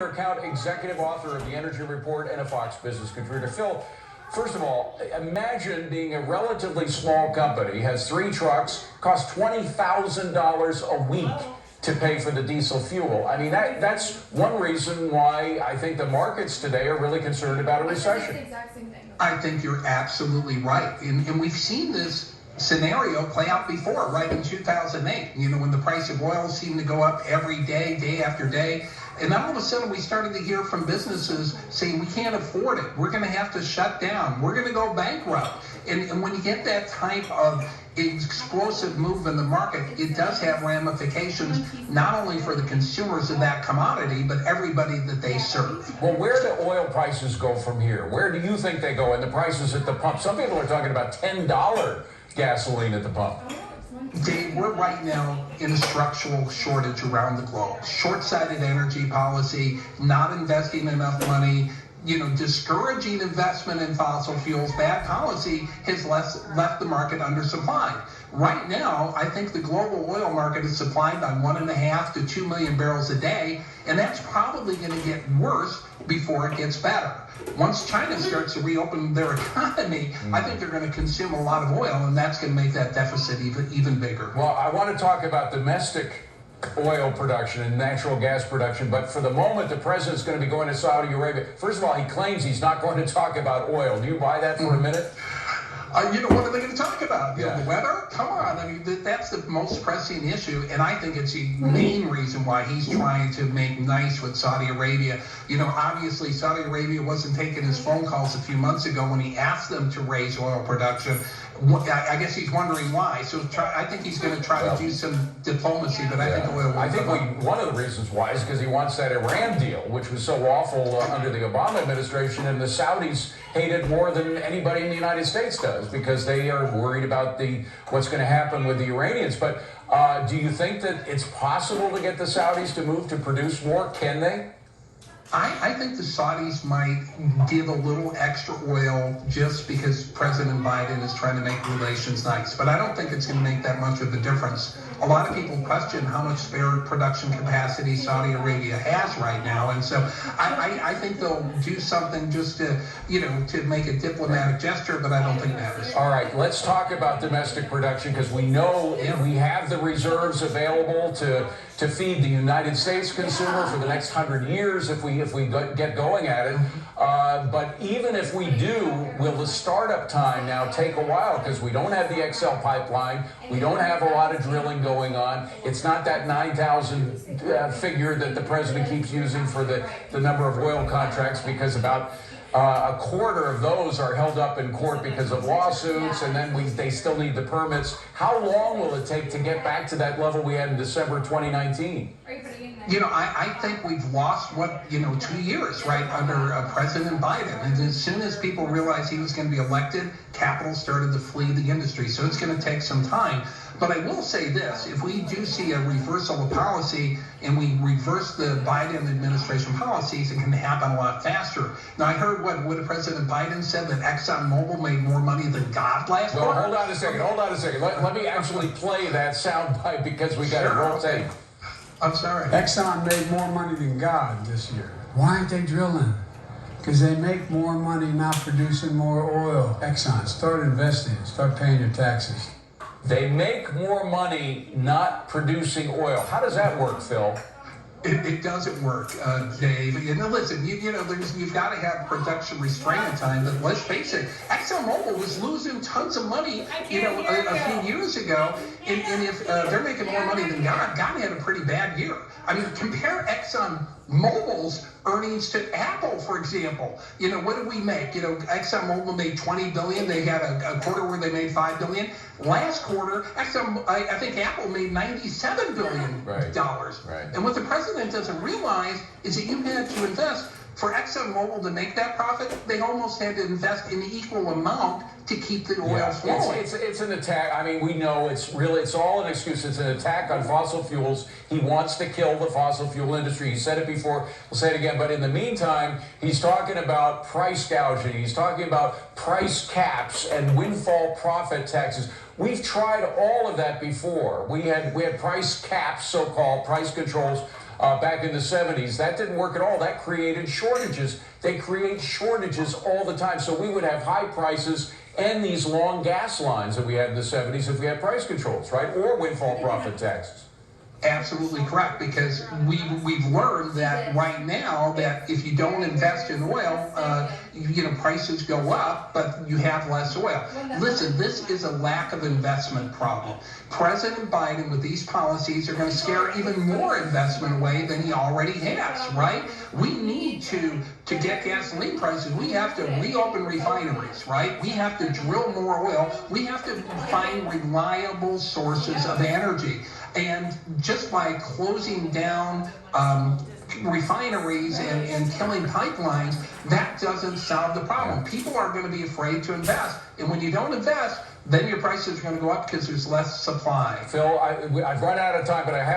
Account executive author of the Energy Report and a Fox Business contributor. Phil, first of all, imagine being a relatively small company, has 3 trucks, costs $20,000 a week to pay for the diesel fuel. I mean, that's one reason why I think the markets today are really concerned about a recession. It's the exact same thing. I think you're absolutely right. And we've seen this scenario play out before, right in 2008, when the price of oil seemed to go up every day, day after day. And then all of a sudden we started to hear from businesses saying, we can't afford it. We're going to have to shut down. We're going to go bankrupt. And when you get that type of explosive move in the market, it does have ramifications, not only for the consumers of that commodity, but everybody that they serve. Well, where do oil prices go from here? Where do you think they go? And the prices at the pump? Some people are talking about $10 gasoline at the pump. Dave, we're right now in a structural shortage around the globe. Short-sighted energy policy, not investing enough money, discouraging investment in fossil fuels, bad policy has left the market undersupplied. Right now, I think the global oil market is supplied by 1.5 to 2 million barrels a day, and that's probably going to get worse before it gets better. Once China starts to reopen their economy, I think they're going to consume a lot of oil, and that's going to make that deficit even bigger. Well, I want to talk about domestic oil production and natural gas production, but for the moment, the president's going to be going to Saudi Arabia. First of all, he claims he's not going to talk about oil. Do you buy that for a minute? What are they going to talk about? The weather? Come on. I mean, that's the most pressing issue, and I think it's the main reason why he's trying to make nice with Saudi Arabia. Obviously, Saudi Arabia wasn't taking his phone calls a few months ago when he asked them to raise oil production. I guess he's wondering why. So I think he's going to try to do some diplomacy, but I think oil will one of the reasons why is because he wants that Iran deal, which was so awful under the Obama administration, and the Saudis hate it more than anybody in the United States does because they are worried about what's going to happen with the Iranians. But do you think that it's possible to get the Saudis to move to produce more? Can they? I think the Saudis might give a little extra oil just because President Biden is trying to make relations nice. But I don't think it's going to make that much of a difference. A lot of people question how much spare production capacity Saudi Arabia has right now. And so I think they'll do something just to make a diplomatic gesture, but I don't think that is. All right, let's talk about domestic production because we know we have the reserves available to feed the United States consumer for the next 100 years if we get going at it. But even if we do, will the startup time now take a while because we don't have the XL pipeline, we don't have a lot of drilling going on. It's not that 9,000 figure that the president keeps using for the number of oil contracts because about a quarter of those are held up in court because of lawsuits, and then they still need the permits. How long will it take to get back to that level we had in December 2019? I think we've lost 2 years, right, under President Biden. And as soon as people realized he was going to be elected, capital started to flee the industry. So it's going to take some time. But I will say this, if we do see a reversal of policy and we reverse the Biden administration policies, it can happen a lot faster. Now, I heard what President Biden said, that ExxonMobil made more money than God last quarter. Well, hold on a second. Let me actually play that soundbite because we got it roll tape. I'm sorry. Exxon made more money than God this year. Why aren't they drilling? Because they make more money not producing more oil. Exxon, start investing. Start paying your taxes. They make more money not producing oil. How does that work, Phil? It doesn't work, Dave. Listen, you've got to have production restraint time. But let's face it, ExxonMobil was losing tons of money, a few years ago. And if they're making more money than God had a pretty bad year. I mean, compare ExxonMobil's earnings to Apple, for example. What did we make? ExxonMobil made $20 billion. They had a quarter where they made $5 billion. Last quarter, I think Apple made $97 billion. Right. And what the president doesn't realize is that you had to invest. For ExxonMobil to make that profit, they almost had to invest an equal amount to keep the oil flowing. It's an attack. I mean, we know it's all an excuse. It's an attack on fossil fuels. He wants to kill the fossil fuel industry. He said it before. We'll say it again. But in the meantime, he's talking about price gouging. He's talking about price caps and windfall profit taxes. We've tried all of that before. We had price caps, so-called price controls back in the 70s. That didn't work at all. That created shortages. They create shortages all the time. So we would have high prices and these long gas lines that we had in the 70s if we had price controls, right? Or windfall profit taxes. Absolutely correct, because we've learned that right now that if you don't invest in oil, prices go up, but you have less oil. Listen, this is a lack of investment problem. President Biden, with these policies, are going to scare even more investment away than he already has, right? We need to get gasoline prices. We have to reopen refineries, right? We have to drill more oil. We have to find reliable sources of energy. And just by closing down refineries and killing pipelines, that doesn't solve the problem. People are going to be afraid to invest. And when you don't invest, then your prices are going to go up because there's less supply. Phil, I've run out of time, but I have